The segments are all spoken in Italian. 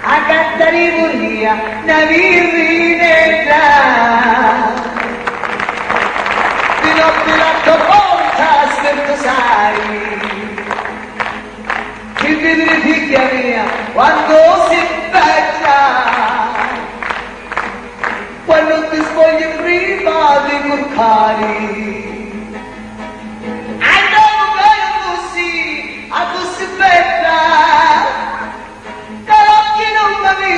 a cantare volia, una virginetta. Di notte l'atto porta, sperto sai, che vedere figlia mia, quando si invecchia, quando ti spogli prima dei corcari. A tu si bella, che l'occhi non mi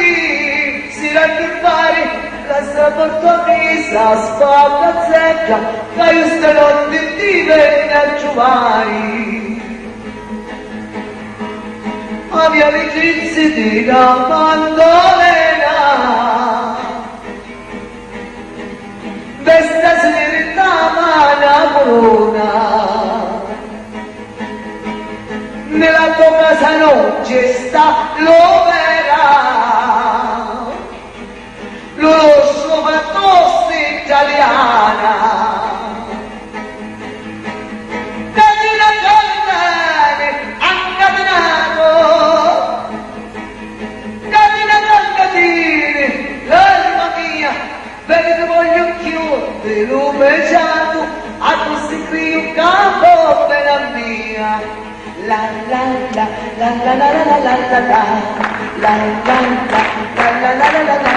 si raddrippare, la sua portoghesa spalla zecca, che io stanotte ti venne a giovare. Ma via le ginze di una mandolena, vesta sera la corona, nella tua casa non c'è sta l'opera, lo soprattutto italiana. Catina cantare, accatenato, catina cantatine, l'anima mia, vedi che voglio chiudere l'umeciato, a questo qui un capo per la mia. La la la la la la la la la la la la la la la la la la